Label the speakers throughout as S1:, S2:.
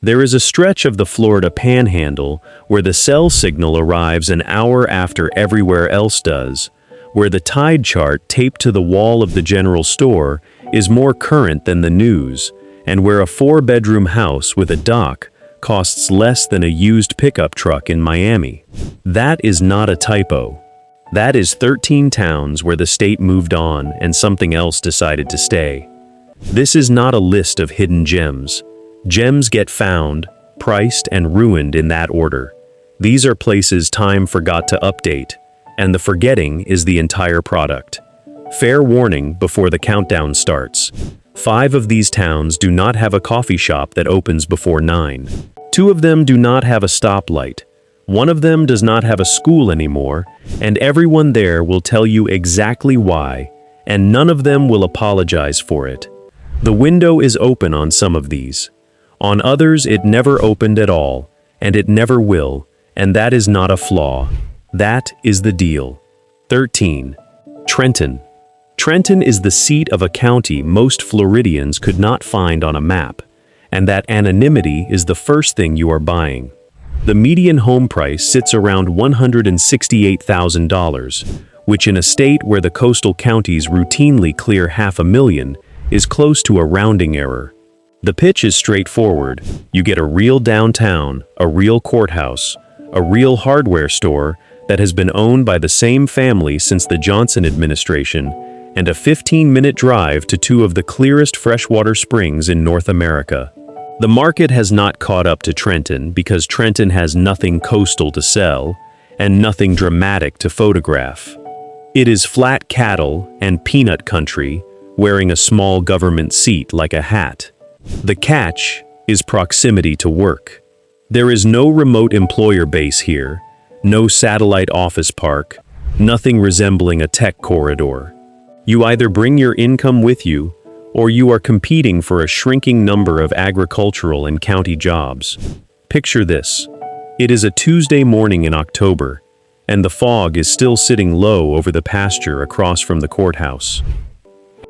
S1: There is a stretch of the Florida Panhandle where the cell signal arrives an hour after everywhere else does, where the tide chart taped to the wall of the general store is more current than the news, and where a 4-bedroom house with a dock costs less than a used pickup truck in Miami. That is not a typo. That is 13 towns where the state moved on and something else decided to stay. This is not a list of hidden gems. Gems get found, priced, and ruined in that order. These are places time forgot to update, and the forgetting is the entire product. Fair warning before the countdown starts. 5 of these towns do not have a coffee shop that opens before 9. 2 of them do not have a stoplight. 1 of them does not have a school anymore, and everyone there will tell you exactly why, and none of them will apologize for it. The window is open on some of these. On others, it never opened at all, and it never will, and that is not a flaw. That is the deal. 13. Trenton. Trenton is the seat of a county most Floridians could not find on a map, and that anonymity is the first thing you are buying. The median home price sits around $168,000, which in a state where the coastal counties routinely clear $500,000 is close to a rounding error. The pitch is straightforward. You get a real downtown, a real courthouse, a real hardware store that has been owned by the same family since the Johnson administration, and a 15-minute drive to 2 of the clearest freshwater springs in North America. The market has not caught up to Trenton because Trenton has nothing coastal to sell and nothing dramatic to photograph. It is flat cattle and peanut country wearing a small government seat like a hat. The catch is proximity to work. There is no remote employer base here, no satellite office park, nothing resembling a tech corridor. You either bring your income with you, or you are competing for a shrinking number of agricultural and county jobs. Picture this. It is a Tuesday morning in October, and the fog is still sitting low over the pasture across from the courthouse.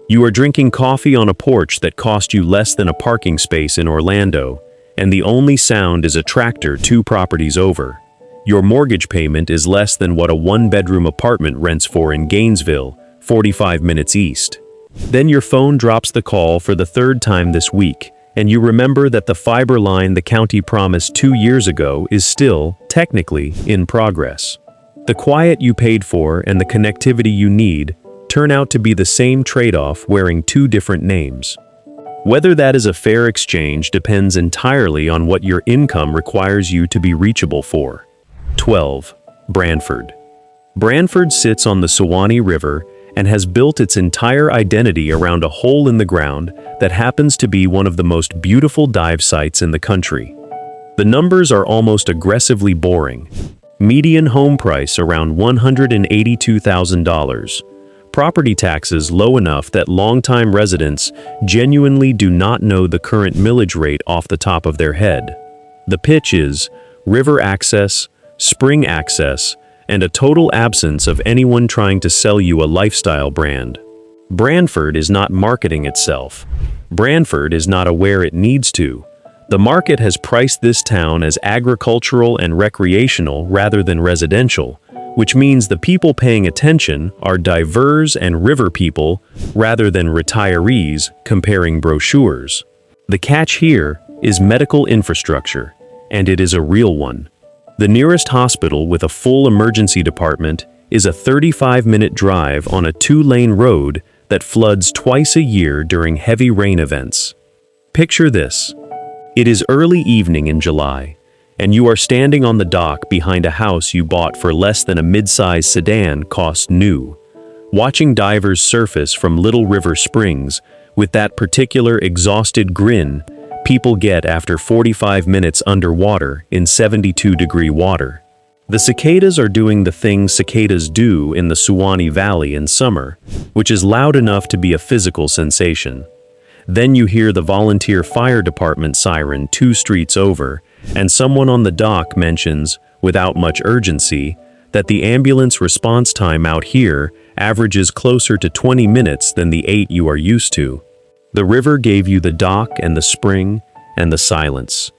S1: You are drinking coffee on a porch that cost you less than a parking space in Orlando, and the only sound is a tractor 2 properties over. Your mortgage payment is less than what a 1-bedroom apartment rents for in Gainesville, 45 minutes east. Then your phone drops the call for the 3rd time this week, and you remember that the fiber line the county promised 2 years ago is still, technically, in progress. The quiet you paid for and the connectivity you need turn out to be the same trade-off wearing 2 different names. Whether that is a fair exchange depends entirely on what your income requires you to be reachable for. 12. Branford. Branford sits on the Suwannee River and has built its entire identity around a hole in the ground that happens to be one of the most beautiful dive sites in the country. The numbers are almost aggressively boring. Median home price around $182,000. Property taxes low enough that longtime residents genuinely do not know the current millage rate off the top of their head. The pitch is river access, spring access, and a total absence of anyone trying to sell you a lifestyle brand. Branford is not marketing itself. Branford is not aware it needs to. The market has priced this town as agricultural and recreational rather than residential, which means the people paying attention are divers and river people rather than retirees comparing brochures. The catch here is medical infrastructure, and it is a real one. The nearest hospital with a full emergency department is a 35-minute drive on a 2-lane road that floods twice a year during heavy rain events. Picture this. It is early evening in July, and you are standing on the dock behind a house you bought for less than a mid-size sedan cost new, watching divers surface from Little River Springs with that particular exhausted grin people get after 45 minutes underwater in 72-degree water. The cicadas are doing the things cicadas do in the Suwannee Valley in summer, which is loud enough to be a physical sensation. Then you hear the volunteer fire department siren 2 streets over, and someone on the dock mentions, without much urgency, that the ambulance response time out here averages closer to 20 minutes than the 8 you are used to. The river gave you the dock and the spring and the silence.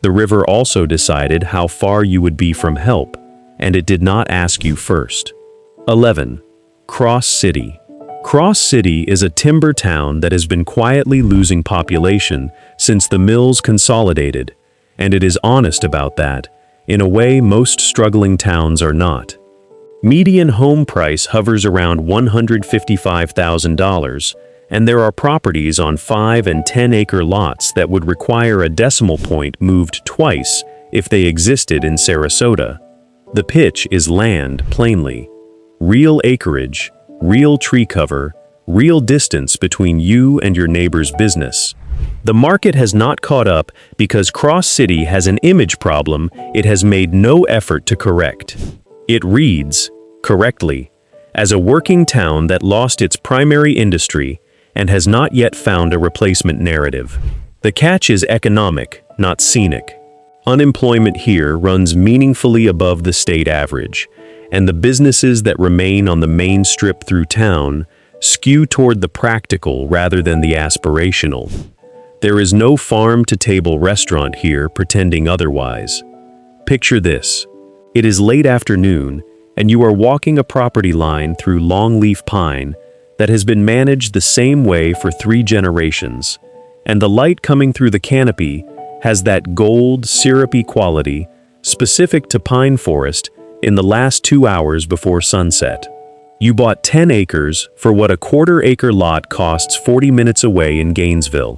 S1: The river also decided how far you would be from help, and it did not ask you first. 11. Cross City. Cross City is a timber town that has been quietly losing population since the mills consolidated, and it is honest about that, in a way most struggling towns are not. Median home price hovers around $155,000, and there are properties on 5 and 10-acre lots that would require a decimal point moved twice if they existed in Sarasota. The pitch is land, plainly. Real acreage, real tree cover, real distance between you and your neighbor's business. The market has not caught up because Cross City has an image problem it has made no effort to correct. It reads, correctly, as a working town that lost its primary industry and has not yet found a replacement narrative. The catch is economic, not scenic. Unemployment here runs meaningfully above the state average, and the businesses that remain on the main strip through town skew toward the practical rather than the aspirational. There is no farm-to-table restaurant here pretending otherwise. Picture this. It is late afternoon, and you are walking a property line through longleaf pine that has been managed the same way for 3 generations, and the light coming through the canopy has that gold, syrupy quality specific to pine forest in the last 2 hours before sunset. You bought 10 acres for what a quarter-acre lot costs 40 minutes away in Gainesville.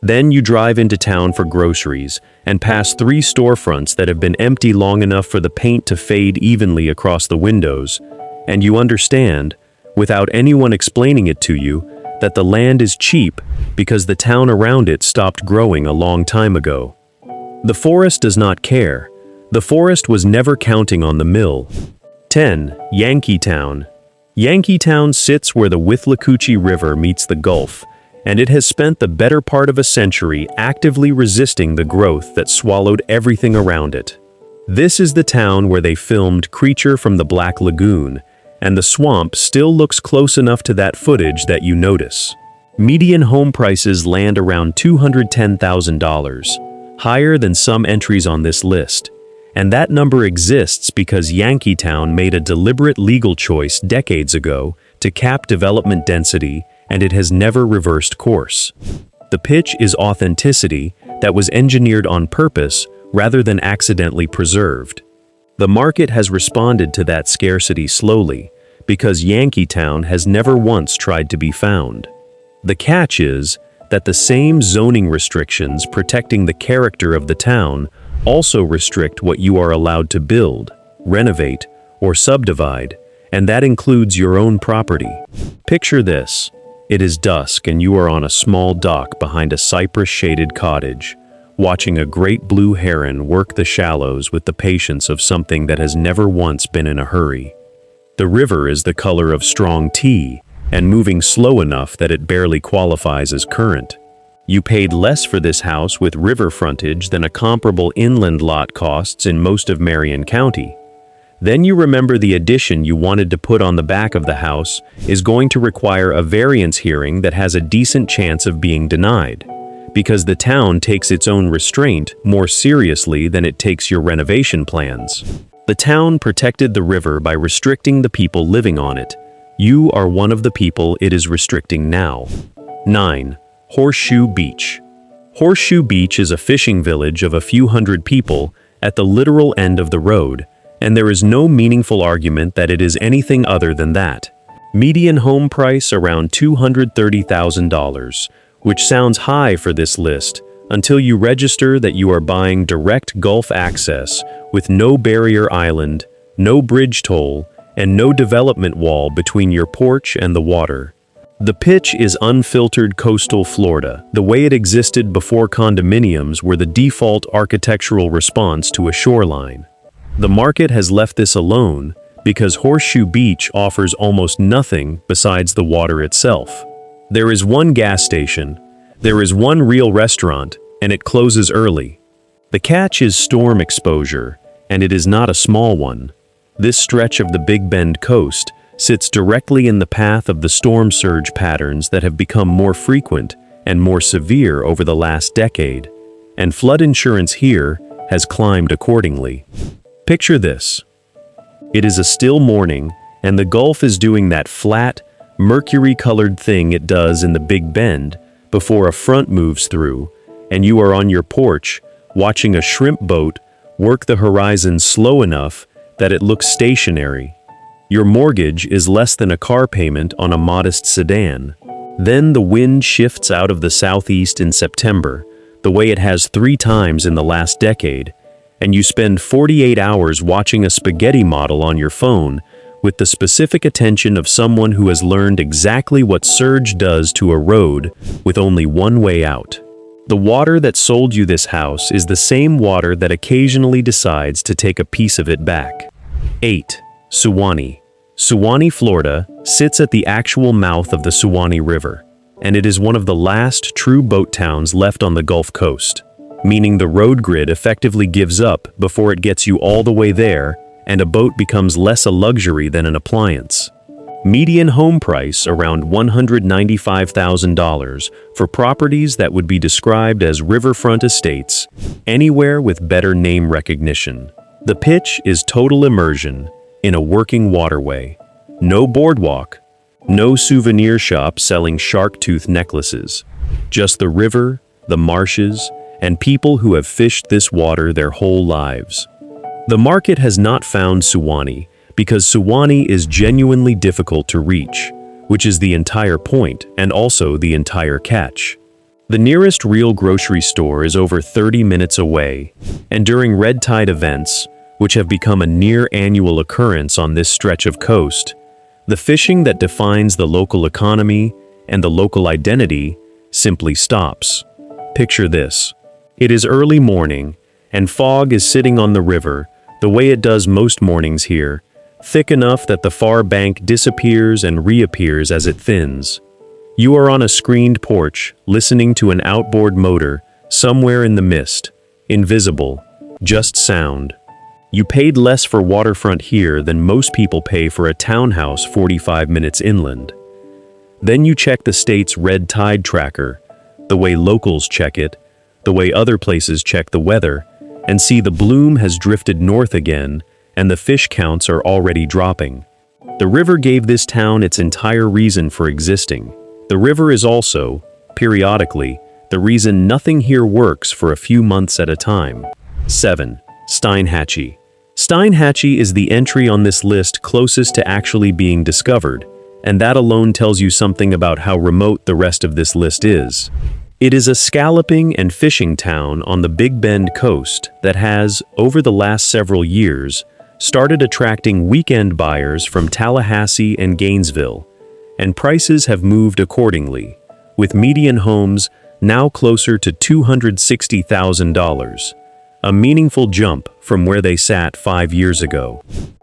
S1: Then you drive into town for groceries and pass 3 storefronts that have been empty long enough for the paint to fade evenly across the windows, and you understand, without anyone explaining it to you, that the land is cheap because the town around it stopped growing a long time ago. The forest does not care. The forest was never counting on the mill. 10. Yankeetown. Yankeetown sits where the Withlacoochee River meets the Gulf, and it has spent the better part of a century actively resisting the growth that swallowed everything around it. This is the town where they filmed Creature from the Black Lagoon, and the swamp still looks close enough to that footage that you notice. Median home prices land around $210,000, higher than some entries on this list, and that number exists because Yankeetown made a deliberate legal choice decades ago to cap development density, and it has never reversed course. The pitch is authenticity that was engineered on purpose rather than accidentally preserved. The market has responded to that scarcity slowly, because Yankeetown has never once tried to be found. The catch is that the same zoning restrictions protecting the character of the town also restrict what you are allowed to build, renovate, or subdivide, and that includes your own property. Picture this. It is dusk and you are on a small dock behind a cypress-shaded cottage, watching a great blue heron work the shallows with the patience of something that has never once been in a hurry. The river is the color of strong tea and moving slow enough that it barely qualifies as current. You paid less for this house with river frontage than a comparable inland lot costs in most of Marion County. Then you remember the addition you wanted to put on the back of the house is going to require a variance hearing that has a decent chance of being denied, because the town takes its own restraint more seriously than it takes your renovation plans. The town protected the river by restricting the people living on it. You are one of the people it is restricting now. 9. Horseshoe Beach. Horseshoe Beach is a fishing village of a few hundred people at the literal end of the road, and there is no meaningful argument that it is anything other than that. Median home price around $230,000, which sounds high for this list until you register that you are buying direct Gulf access with no barrier island, no bridge toll, and no development wall between your porch and the water. The pitch is unfiltered coastal Florida, the way it existed before condominiums were the default architectural response to a shoreline. The market has left this alone because Horseshoe Beach offers almost nothing besides the water itself. There is one gas station, there is one real restaurant, and it closes early. The catch is storm exposure, and it is not a small one. This stretch of the Big Bend coast sits directly in the path of the storm surge patterns that have become more frequent and more severe over the last decade, and flood insurance here has climbed accordingly. Picture this. It is a still morning, and the Gulf is doing that flat, mercury-colored thing it does in the Big Bend before a front moves through, and you are on your porch watching a shrimp boat work the horizon slow enough that it looks stationary. Your mortgage is less than a car payment on a modest sedan. Then the wind shifts out of the southeast in September, the way it has 3 times in the last decade, and you spend 48 hours watching a spaghetti model on your phone with the specific attention of someone who has learned exactly what surge does to a road with only one way out. The water that sold you this house is the same water that occasionally decides to take a piece of it back. 8. Suwannee. Suwannee, Florida, sits at the actual mouth of the Suwannee River, and it is one of the last true boat towns left on the Gulf Coast, meaning the road grid effectively gives up before it gets you all the way there, and a boat becomes less a luxury than an appliance. Median home price around $195,000 for properties that would be described as riverfront estates, anywhere with better name recognition. The pitch is total immersion in a working waterway. No boardwalk, no souvenir shop selling shark tooth necklaces. Just the river, the marshes, and people who have fished this water their whole lives. The market has not found Suwannee because Suwannee is genuinely difficult to reach, which is the entire point and also the entire catch. The nearest real grocery store is over 30 minutes away, and during red tide events, which have become a near-annual occurrence on this stretch of coast, the fishing that defines the local economy and the local identity simply stops. Picture this. It is early morning, and fog is sitting on the river the way it does most mornings here, thick enough that the far bank disappears and reappears as it thins. You are on a screened porch, listening to an outboard motor somewhere in the mist, invisible, just sound. You paid less for waterfront here than most people pay for a townhouse 45 minutes inland. Then you check the state's red tide tracker, the way locals check it, the way other places check the weather, and see the bloom has drifted north again and the fish counts are already dropping. The river gave this town its entire reason for existing. The river is also, periodically, the reason nothing here works for a few months at a time. 7. Steinhatchee. Steinhatchee is the entry on this list closest to actually being discovered, and that alone tells you something about how remote the rest of this list is. It is a scalloping and fishing town on the Big Bend coast that has, over the last several years, started attracting weekend buyers from Tallahassee and Gainesville, and prices have moved accordingly, with median homes now closer to $260,000. A meaningful jump from where they sat 5 years ago.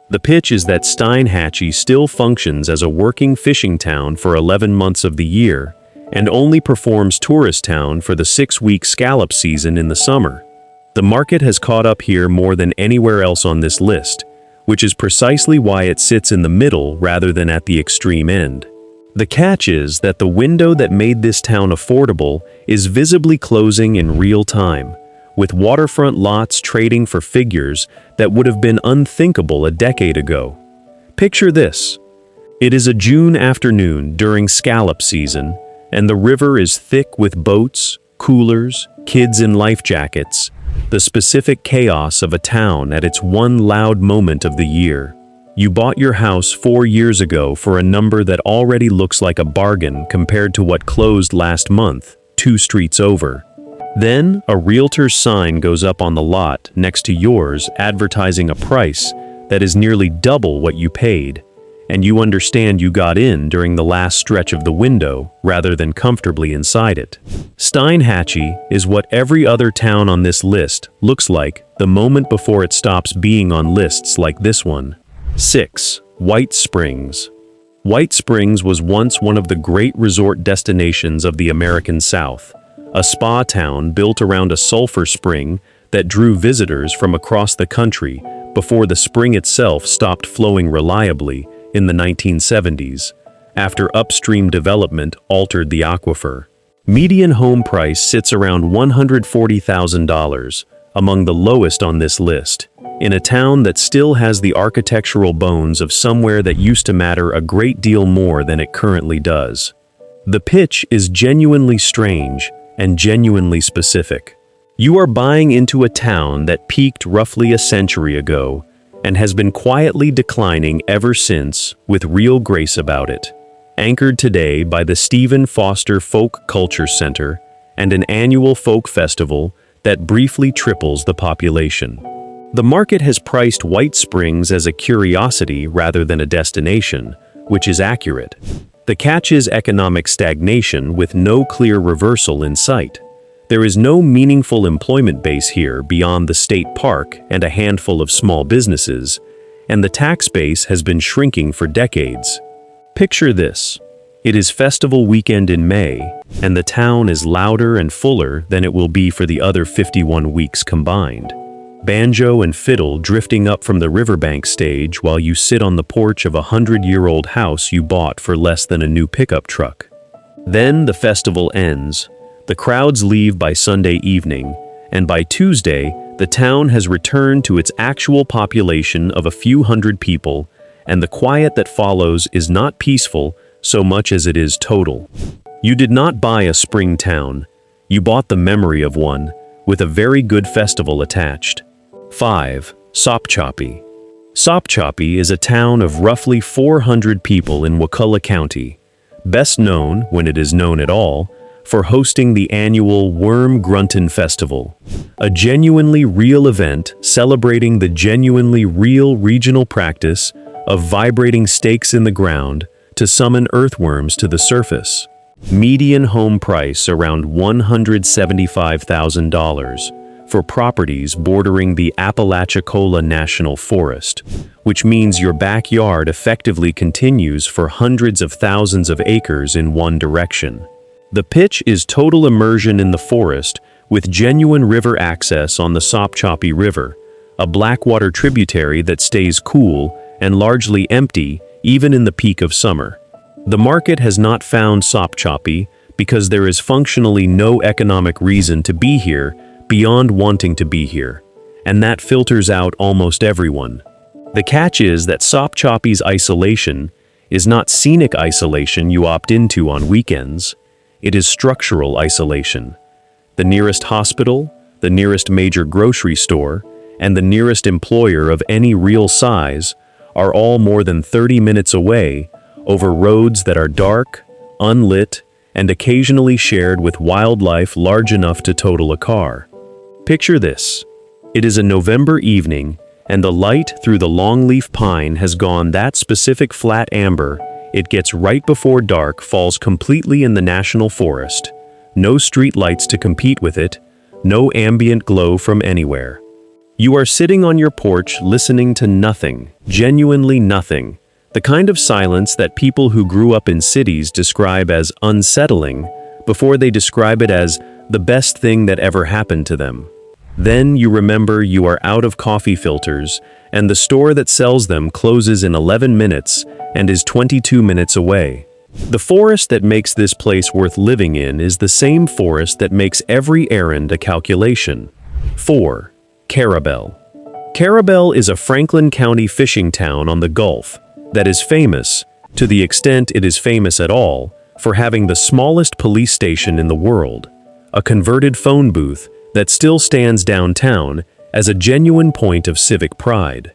S1: The pitch is that Steinhatchee still functions as a working fishing town for 11 months of the year and only performs tourist town for the 6-week scallop season in the summer. The market has caught up here more than anywhere else on this list, which is precisely why it sits in the middle rather than at the extreme end. The catch is that the window that made this town affordable is visibly closing in real time, with waterfront lots trading for figures that would have been unthinkable a decade ago. Picture this. It is a June afternoon during scallop season, and the river is thick with boats, coolers, kids in life jackets, the specific chaos of a town at its one loud moment of the year. You bought your house 4 years ago for a number that already looks like a bargain compared to what closed last month, 2 streets over. Then, a realtor's sign goes up on the lot next to yours advertising a price that is nearly double what you paid, and you understand you got in during the last stretch of the window rather than comfortably inside it. Steinhatchee is what every other town on this list looks like the moment before it stops being on lists like this one. 6. White Springs. White Springs was once one of the great resort destinations of the American South. A spa town built around a sulfur spring that drew visitors from across the country before the spring itself stopped flowing reliably in the 1970s, after upstream development altered the aquifer. Median home price sits around $140,000, among the lowest on this list, in a town that still has the architectural bones of somewhere that used to matter a great deal more than it currently does. The pitch is genuinely strange and genuinely specific. You are buying into a town that peaked roughly a century ago and has been quietly declining ever since with real grace about it, anchored today by the Stephen Foster Folk Culture Center and an annual folk festival that briefly triples the population. The market has priced White Springs as a curiosity rather than a destination, which is accurate. The catch is economic stagnation with no clear reversal in sight. There is no meaningful employment base here beyond the state park and a handful of small businesses, and the tax base has been shrinking for decades. Picture this. It is festival weekend in May, and the town is louder and fuller than it will be for the other 51 weeks combined. Banjo and fiddle drifting up from the riverbank stage while you sit on the porch of a 100-year-old house you bought for less than a new pickup truck. Then the festival ends. The crowds leave by Sunday evening, and by Tuesday, the town has returned to its actual population of a few hundred people, and the quiet that follows is not peaceful so much as it is total. You did not buy a spring town. You bought the memory of one, with a very good festival attached. 5. Sopchoppy. Sopchoppy is a town of roughly 400 people in Wakulla County, best known, when it is known at all, for hosting the annual Worm Grunton Festival, a genuinely real event celebrating the genuinely real regional practice of vibrating stakes in the ground to summon earthworms to the surface. Median home price around $175,000 for properties bordering the Apalachicola National Forest, which means your backyard effectively continues for hundreds of thousands of acres in one direction. The pitch is total immersion in the forest with genuine river access on the Sopchoppy River, a blackwater tributary that stays cool and largely empty even in the peak of summer. The market has not found Sopchoppy because there is functionally no economic reason to be here beyond wanting to be here, and that filters out almost everyone. The catch is that Sopchoppy's isolation is not scenic isolation you opt into on weekends. It is structural isolation. The nearest hospital, the nearest major grocery store, and the nearest employer of any real size are all more than 30 minutes away over roads that are dark, unlit, and occasionally shared with wildlife large enough to total a car. Picture this. It is a November evening, and the light through the longleaf pine has gone that specific flat amber it gets right before dark falls completely in the national forest. No street lights to compete with it, no ambient glow from anywhere. You are sitting on your porch listening to nothing, genuinely nothing, the kind of silence that people who grew up in cities describe as unsettling before they describe it as the best thing that ever happened to them. Then you remember you are out of coffee filters, and the store that sells them closes in 11 minutes and is 22 minutes away. The forest that makes this place worth living in is the same forest that makes every errand a calculation. 4. Carabel. Carabel is a Franklin County fishing town on the Gulf that is famous, to the extent it is famous at all, for having the smallest police station in the world, a converted phone booth that still stands downtown as a genuine point of civic pride.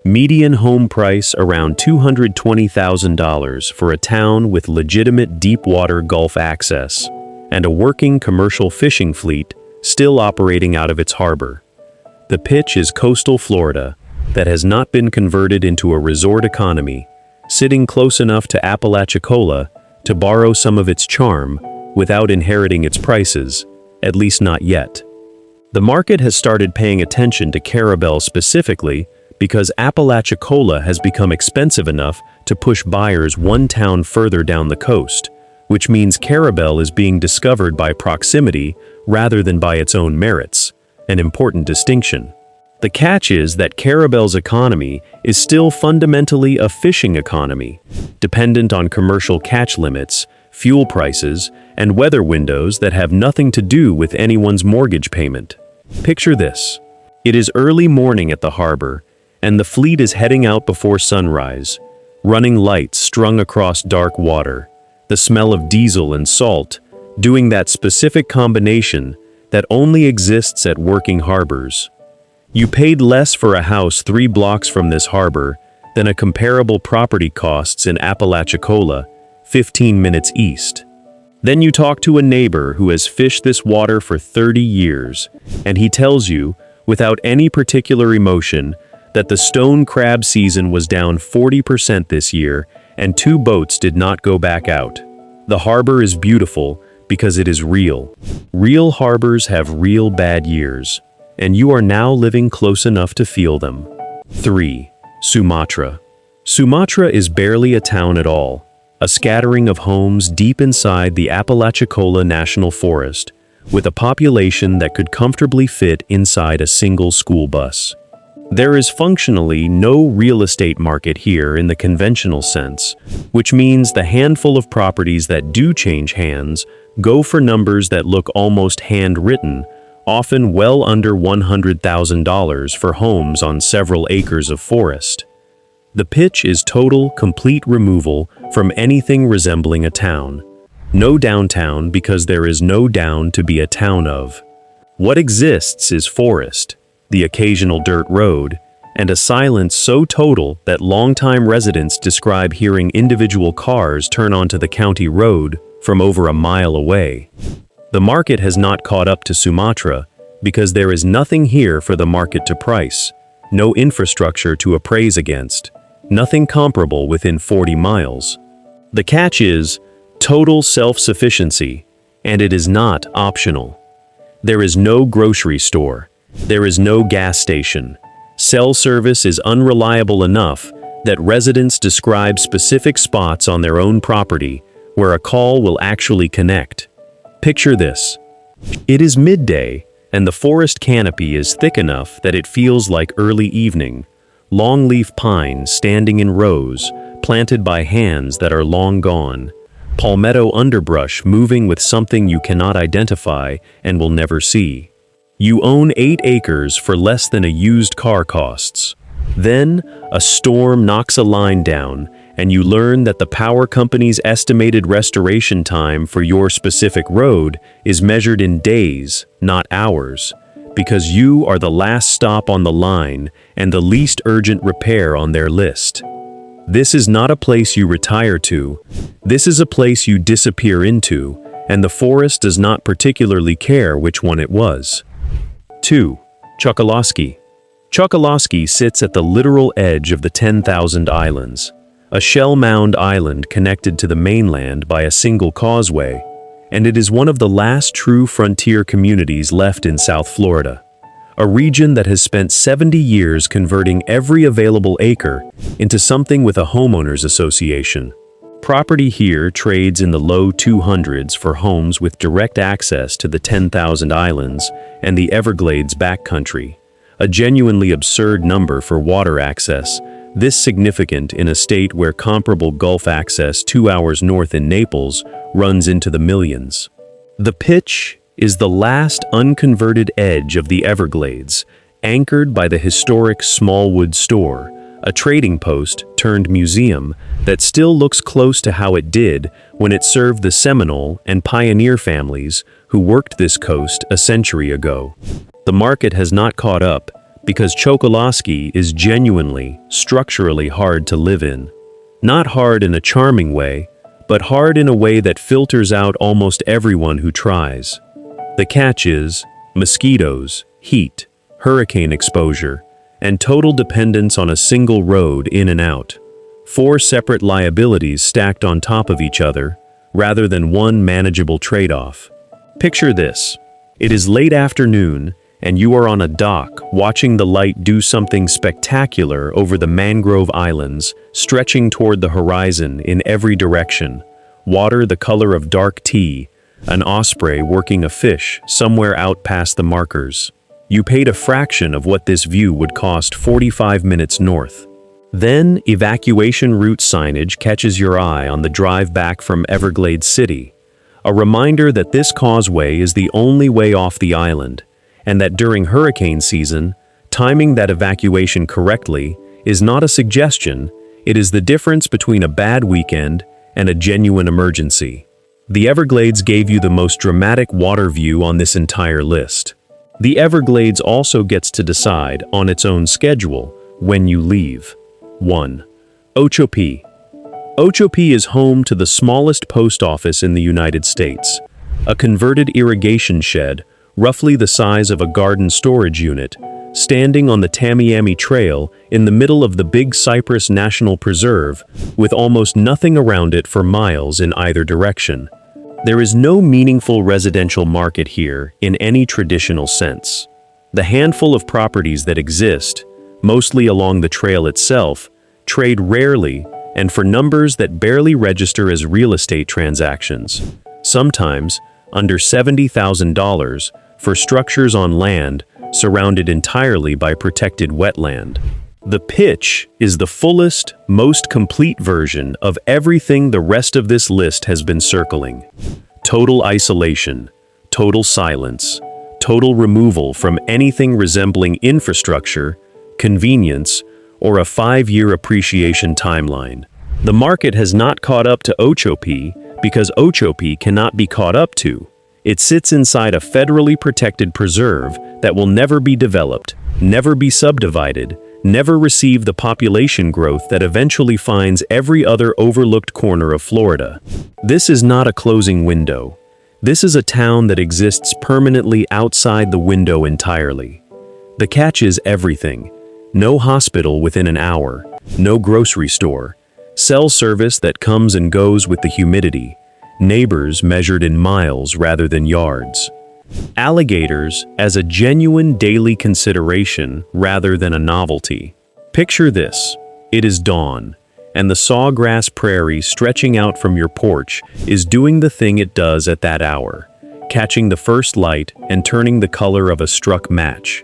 S1: Median home price around $220,000 for a town with legitimate deep-water Gulf access and a working commercial fishing fleet still operating out of its harbor. The pitch is coastal Florida that has not been converted into a resort economy, sitting close enough to Apalachicola to borrow some of its charm without inheriting its prices, at least not yet. The market has started paying attention to Carabel specifically because Apalachicola has become expensive enough to push buyers one town further down the coast, which means Carabel is being discovered by proximity rather than by its own merits, an important distinction. The catch is that Carabel's economy is still fundamentally a fishing economy, dependent on commercial catch limits, fuel prices, and weather windows that have nothing to do with anyone's mortgage payment. Picture this. It is early morning at the harbor, and the fleet is heading out before sunrise, running lights strung across dark water, the smell of diesel and salt, doing that specific combination that only exists at working harbors. You paid less for a house 3 blocks from this harbor than a comparable property costs in Apalachicola, 15 minutes east. Then you talk to a neighbor who has fished this water for 30 years, and he tells you, without any particular emotion, that the stone crab season was down 40% this year and 2 boats did not go back out. The harbor is beautiful because it is real. Real harbors have real bad years, and you are now living close enough to feel them. 3. Sumatra. Sumatra is barely a town at all, a scattering of homes deep inside the Apalachicola National Forest, with a population that could comfortably fit inside a single school bus. There is functionally no real estate market here in the conventional sense, which means the handful of properties that do change hands go for numbers that look almost handwritten, often well under $100,000 for homes on several acres of forest. The pitch is total, complete removal from anything resembling a town. No downtown because there is no down to be a town of. What exists is forest, the occasional dirt road, and a silence so total that longtime residents describe hearing individual cars turn onto the county road from over a mile away. The market has not caught up to Sumatra because there is nothing here for the market to price, no infrastructure to appraise against, nothing comparable within 40 miles. The catch is total self-sufficiency, and it is not optional. There is no grocery store. There is no gas station. Cell service is unreliable enough that residents describe specific spots on their own property where a call will actually connect. Picture this. It is midday, and the forest canopy is thick enough that it feels like early evening. Longleaf pines standing in rows, planted by hands that are long gone. Palmetto underbrush moving with something you cannot identify and will never see. You own 8 acres for less than a used car costs. Then, a storm knocks a line down, and you learn that the power company's estimated restoration time for your specific road is measured in days, not hours, because you are the last stop on the line and the least urgent repair on their list. This is not a place you retire to. This is a place you disappear into, and the forest does not particularly care which one it was. 2. Chokoloskee. Chokoloskee sits at the literal edge of the 10,000 Islands, a shell-mound island connected to the mainland by a single causeway, and it is one of the last true frontier communities left in South Florida, a region that has spent 70 years converting every available acre into something with a homeowners association. Property here trades in the low 200s for homes with direct access to the 10,000 Islands and the Everglades backcountry, a genuinely absurd number for water access, this significant in a state where comparable Gulf access 2 hours north in Naples runs into the millions. The pitch is the last unconverted edge of the Everglades, anchored by the historic Smallwood store, a trading post turned museum that still looks close to how it did when it served the Seminole and pioneer families who worked this coast a century ago. The market has not caught up because Chokoloskee is genuinely, structurally hard to live in. Not hard in a charming way, but hard in a way that filters out almost everyone who tries. The catch is mosquitoes, heat, hurricane exposure, and total dependence on a single road in and out. 4 separate liabilities stacked on top of each other, rather than one manageable trade-off. Picture this. It is late afternoon, and you are on a dock watching the light do something spectacular over the mangrove islands, stretching toward the horizon in every direction. Water the color of dark tea, an osprey working a fish somewhere out past the markers. You paid a fraction of what this view would cost 45 minutes north. Then, evacuation route signage catches your eye on the drive back from Everglades City, a reminder that this causeway is the only way off the island, and that during hurricane season, timing that evacuation correctly is not a suggestion, it is the difference between a bad weekend and a genuine emergency. The Everglades gave you the most dramatic water view on this entire list. The Everglades also gets to decide on its own schedule when you leave. 1. Ocho-P. Ocho-P is home to the smallest post office in the United States, a converted irrigation shed roughly the size of a garden storage unit, standing on the Tamiami Trail in the middle of the Big Cypress National Preserve, with almost nothing around it for miles in either direction. There is no meaningful residential market here in any traditional sense. The handful of properties that exist, mostly along the trail itself, trade rarely and for numbers that barely register as real estate transactions, sometimes under $70,000 for structures on land surrounded entirely by protected wetland. The pitch is the fullest, most complete version of everything the rest of this list has been circling. Total isolation, total silence, total removal from anything resembling infrastructure, convenience, or a 5-year appreciation timeline. The market has not caught up to Ocho-P because Ocho-P cannot be caught up to. It sits inside a federally protected preserve that will never be developed, never be subdivided, never receive the population growth that eventually finds every other overlooked corner of Florida. This is not a closing window. This is a town that exists permanently outside the window entirely. The catch is everything. No hospital within an hour, no grocery store, cell service that comes and goes with the humidity, neighbors measured in miles rather than yards. Alligators as a genuine daily consideration rather than a novelty. Picture this. It is dawn, and the sawgrass prairie stretching out from your porch is doing the thing it does at that hour, catching the first light and turning the color of a struck match.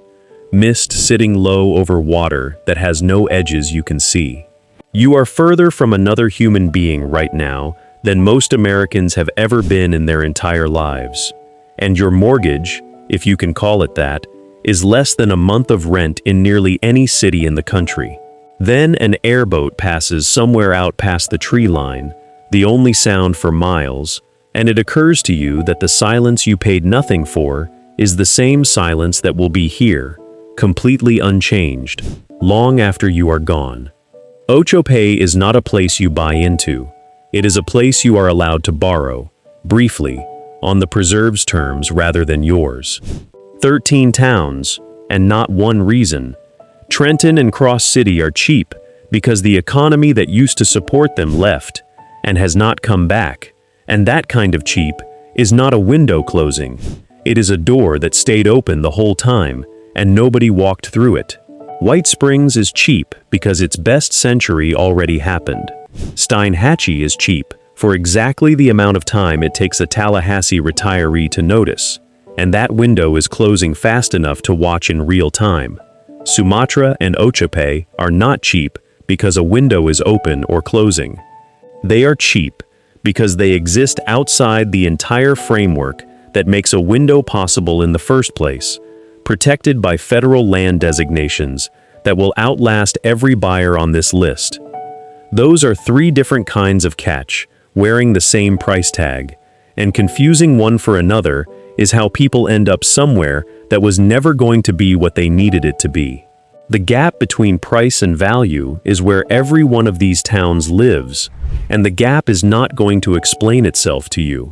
S1: Mist sitting low over water that has no edges you can see. You are further from another human being right now than most Americans have ever been in their entire lives. And your mortgage, if you can call it that, is less than a month of rent in nearly any city in the country. Then an airboat passes somewhere out past the tree line, the only sound for miles, and it occurs to you that the silence you paid nothing for is the same silence that will be here, completely unchanged, long after you are gone. Ocho-P is not a place you buy into. It is a place you are allowed to borrow, briefly, on the preserve's terms rather than yours. 13 towns, and not one reason. Trenton and Cross City are cheap because the economy that used to support them left and has not come back, and that kind of cheap is not a window closing. It is a door that stayed open the whole time and nobody walked through it. White Springs is cheap because its best century already happened. Steinhatchee is cheap for exactly the amount of time it takes a Tallahassee retiree to notice, and that window is closing fast enough to watch in real time. Sumatra and Ocho-P are not cheap because a window is open or closing. They are cheap because they exist outside the entire framework that makes a window possible in the first place, protected by federal land designations that will outlast every buyer on this list. Those are 3 different kinds of catch, wearing the same price tag, and confusing one for another is how people end up somewhere that was never going to be what they needed it to be. The gap between price and value is where every one of these towns lives, and the gap is not going to explain itself to you.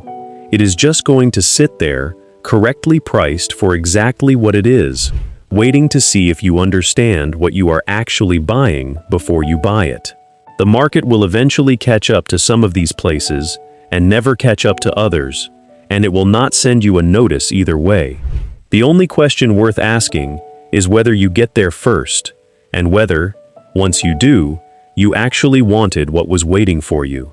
S1: It is just going to sit there, correctly priced for exactly what it is, waiting to see if you understand what you are actually buying before you buy it. The market will eventually catch up to some of these places and never catch up to others, and it will not send you a notice either way. The only question worth asking is whether you get there first, and whether, once you do, you actually wanted what was waiting for you.